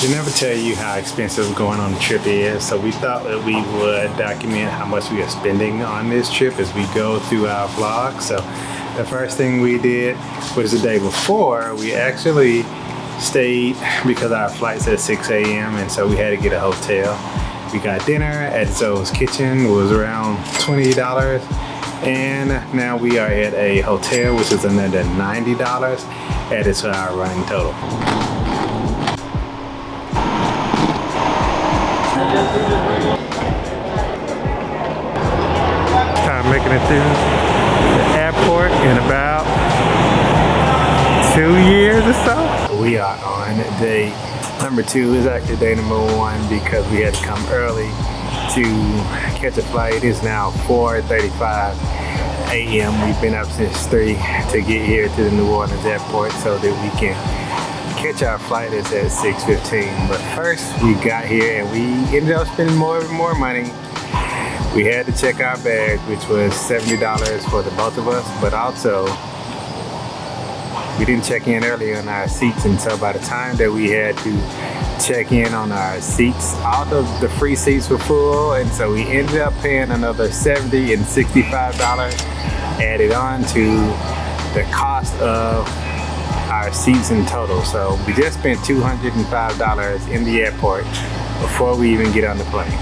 They never tell you how expensive going on the trip is, so we thought that we would document how much we are spending on this trip as we go through our vlog. So the first thing we did was the day before, we actually stayed because our flight's at 6 a.m. and so we had to get a hotel. We got dinner at Zoe's Kitchen, it was around $20, and now we are at a hotel which is another $90 added to our running total. Time making it through the airport in about 2 years or so. We are on day number 2. Is actually day number 1 because we had to come early to catch a flight. It is now 4:35 a.m. We've been up since 3 to get here to the New Orleans airport so that we can catch our flight. It's at 6:15. But first we got here and we ended up spending more money. We had to check our bags, which was $70 for the both of us, but also we didn't check in early on our seats, and so by the time that we had to check in on our seats, all of the free seats were full, and so we ended up paying another $70 and $65 added on to the cost of our seats in total. So we just spent $205 in the airport before we even get on the plane.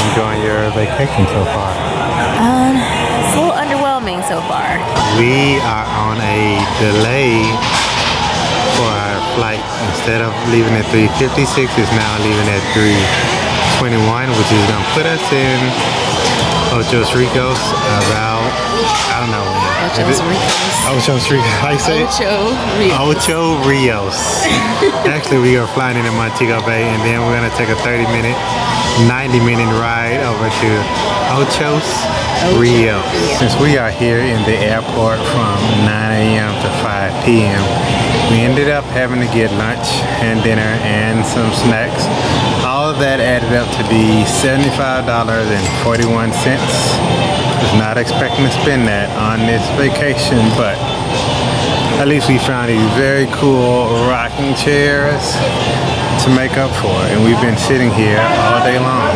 Enjoying your vacation so far? It's a little underwhelming so far. We are on a delay for our flight. Instead of leaving at 3:56, it's now leaving at 3:21, which is gonna put us in Ocho Ricos about, I don't know when. Ocho Ricos. How you say it? Ocho Rios. Actually, we are flying into Montego Bay, and then we're gonna take a 90-minute ride over to Ocho Rios. Since we are here in the airport from 9 a.m. to 5 p.m., we ended up having to get lunch and dinner and some snacks. All of that added up to be $75.41. Was not expecting to spend that on this vacation, but at least we found these very cool rocking chairs to make up for it, and we've been sitting here all day long.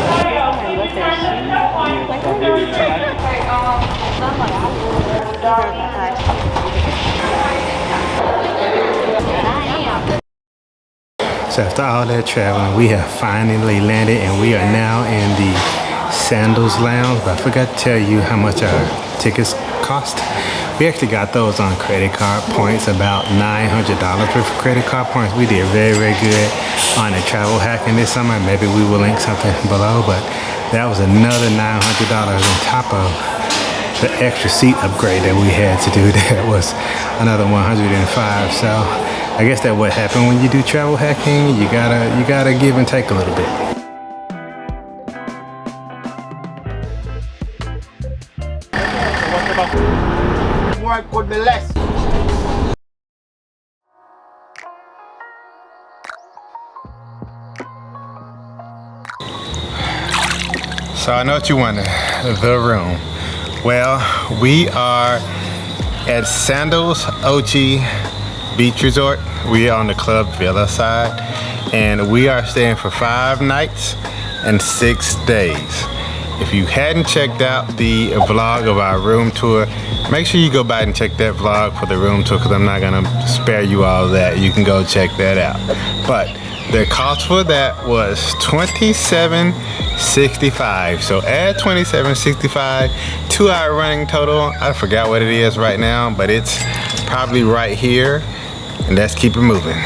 So after all that traveling, we have finally landed, and we are now in the Sandals lounge. But I forgot to tell you how much our tickets cost. We actually got those on credit card points, about $900 worth of credit card points. We did very, very good on the travel hacking this summer. Maybe we will link something below, but that was another $900 on top of the extra seat upgrade that we had to do. That was another $105. So I guess that's what happened when you do travel hacking. You gotta give and take a little bit. More could be less. So I know what you wonder, the room. Well, we are at Sandals Ochi Beach Resort. We are on the Club Villa side, and we are staying for 5 nights and 6 days. If you hadn't checked out the vlog of our room tour, make sure you go back and check that vlog for the room tour, because I'm not gonna spare you all of that. You can go check that out. But the cost for that was $27.65. So add $27.65 to our running total. I forgot what it is right now, but it's probably right here. And let's keep it moving.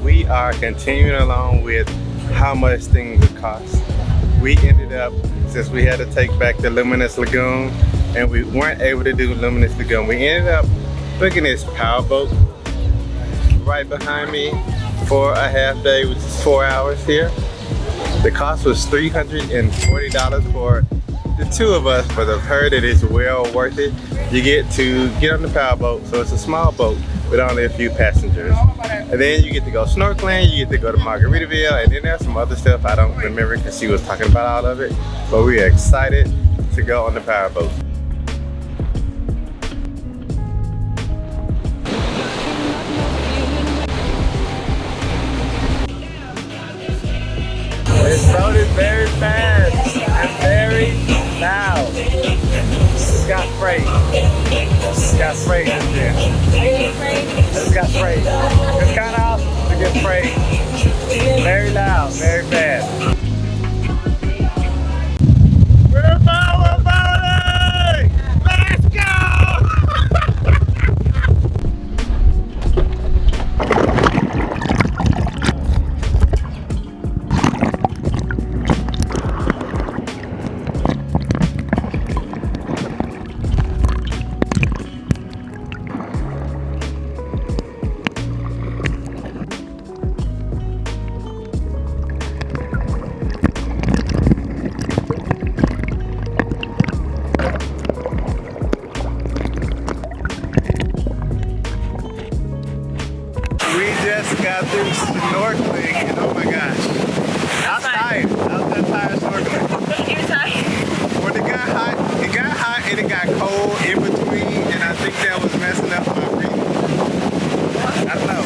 We are continuing along with how much things would cost. We ended up, since we had to take back the Luminous Lagoon and we weren't able to do Luminous Lagoon, we ended up booking this powerboat right behind me for a half day, which is 4 hours here. The cost was $340 for the two of us, but I've heard that it's well worth it. You get to get on the powerboat, so it's a small boat with only a few passengers. And then you get to go snorkeling, you get to go to Margaritaville, and then there's some other stuff I don't remember because she was talking about all of it. But we are excited to go on the powerboat. This boat is very fast and very loud. It's got freight. It's got freight in there. It's got freight. It's kind of awesome to get freight. Very loud, very fast. We're powerboating! Let's go! Got through snorkeling and oh my gosh, I was tired. I was just tired snorkeling. You're tired? When it got hot and it got cold in between, and I think that was messing up my breathing. I don't know.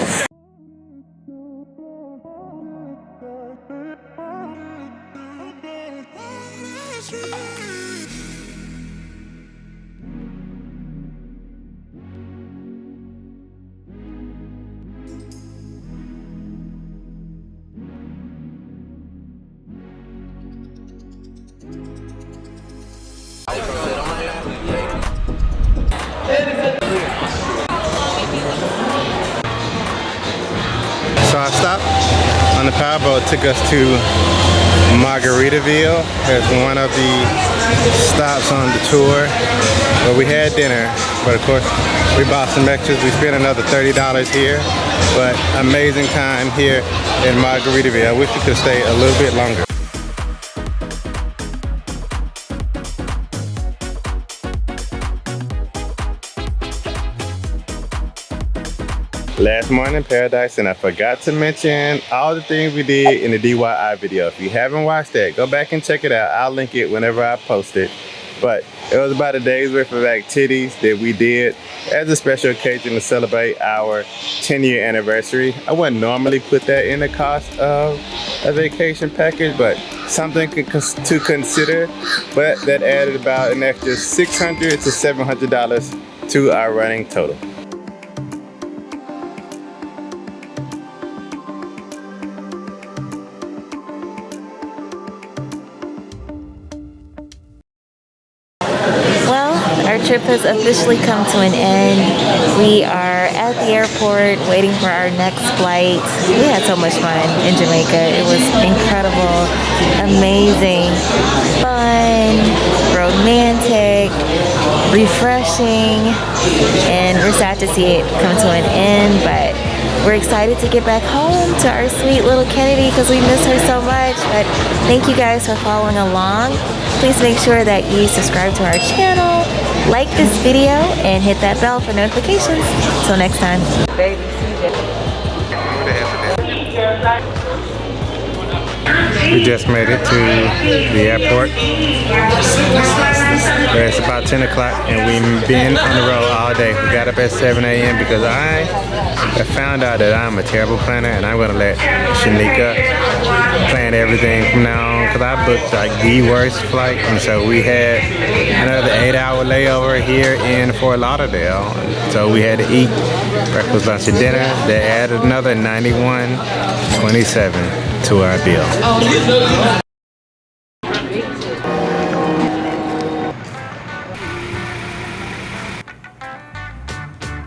So I stopped on the powerboat, took us to Margaritaville as one of the stops on the tour. But we had dinner, but of course we bought some extras. We spent another $30 here, but amazing time here in Margaritaville. I wish we could stay a little bit longer. Last morning in paradise, and I forgot to mention all the things we did in the DIY video. If you haven't watched that, go back and check it out. I'll link it whenever I post it. But it was about a day's worth of activities that we did as a special occasion to celebrate our 10-year anniversary. I wouldn't normally put that in the cost of a vacation package, but something to consider. But that added about an extra $600 to $700 to our running total. Our trip has officially come to an end. We are at the airport waiting for our next flight. We had so much fun in Jamaica. It was incredible, amazing, fun, romantic, refreshing, and we're sad to see it come to an end, but we're excited to get back home to our sweet little Kennedy because we miss her so much. But thank you guys for following along. Please make sure that you subscribe to our channel, like this video, and hit that bell for notifications. Till next time. We just made it to the airport. It's about 10 o'clock and we've been on the road all day. We got up at 7 a.m. because I found out that I'm a terrible planner, and I'm gonna let Shanika plan everything from now on because I booked like the worst flight, and so we had another 8-hour layover here in Fort Lauderdale. So we had to eat breakfast, lunch, and dinner. That added another $91.27 to our bill.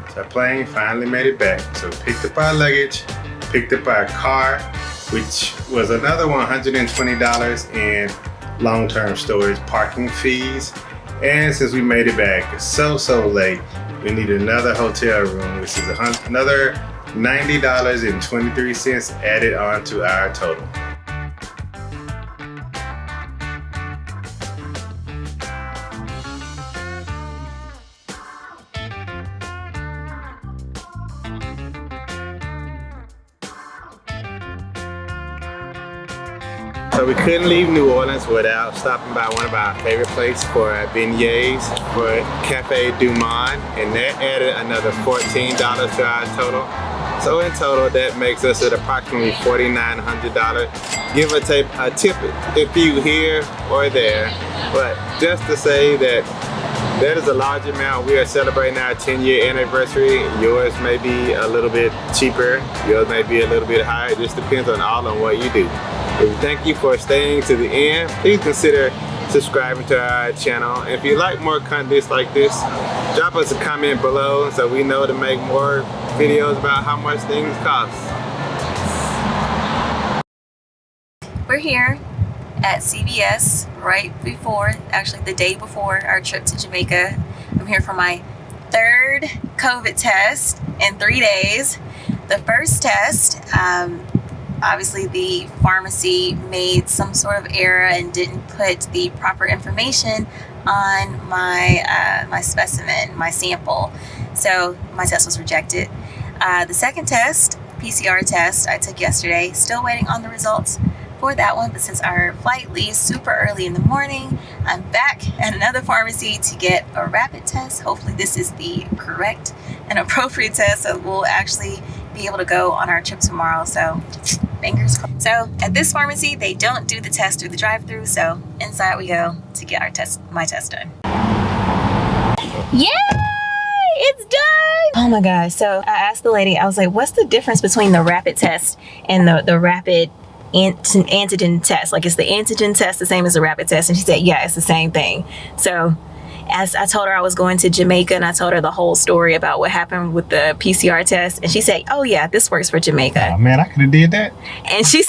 So our plane finally made it back. So we picked up our luggage, picked up our car, which was another $120 in long-term storage parking fees. And since we made it back so late, we need another hotel room, which is another $90.23 added on to our total. So we couldn't leave New Orleans without stopping by one of our favorite places for beignets for Cafe Du Monde, and that added another $14 to our total. So in total, that makes us at approximately $4,900. Give or take a tip if you here or there. But just to say that that is a large amount. We are celebrating our 10-year anniversary. Yours may be a little bit cheaper. Yours may be a little bit higher. It just depends on what you do. We thank you for staying to the end. Please consider subscribing to our channel. If you like more content like this, drop us a comment below so we know to make more videos about how much things cost. We're here at CVS right before, actually the day before our trip to Jamaica. I'm here for my third COVID test in 3 days. The first test, obviously the pharmacy made some sort of error and didn't put the proper information on my specimen, my sample. So my test was rejected. The second test, PCR test, I took yesterday. Still waiting on the results for that one, but since our flight leaves super early in the morning, I'm back at another pharmacy to get a rapid test. Hopefully this is the correct and appropriate test, so we'll actually be able to go on our trip tomorrow. So fingers crossed. So at this pharmacy, they don't do the test through the drive-through, so inside we go to get my test done. Yay! It's done! Oh my gosh. So I asked the lady, I was like, what's the difference between the rapid test and the rapid antigen test? Like, is the antigen test the same as the rapid test? And she said, yeah, it's the same thing. So as I told her I was going to Jamaica, and I told her the whole story about what happened with the PCR test, and she said, oh yeah, this works for Jamaica. Oh man, I could have did that. And she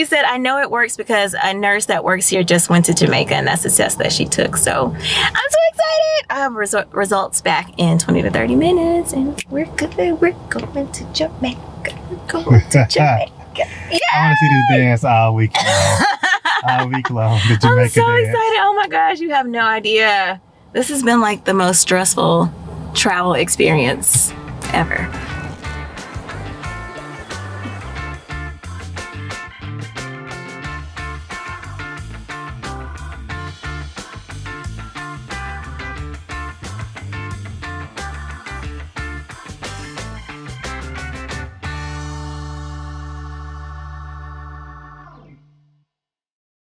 said, I know it works because a nurse that works here just went to Jamaica, and that's the test that she took. So I'm so excited. I have results back in 20 to 30 minutes, and we're good. We're going to Jamaica. We're going to Jamaica. Yeah. I want to see this dance all week long. All week long, the Jamaica dance. I'm so excited. Oh my gosh, you have no idea. This has been like the most stressful travel experience ever.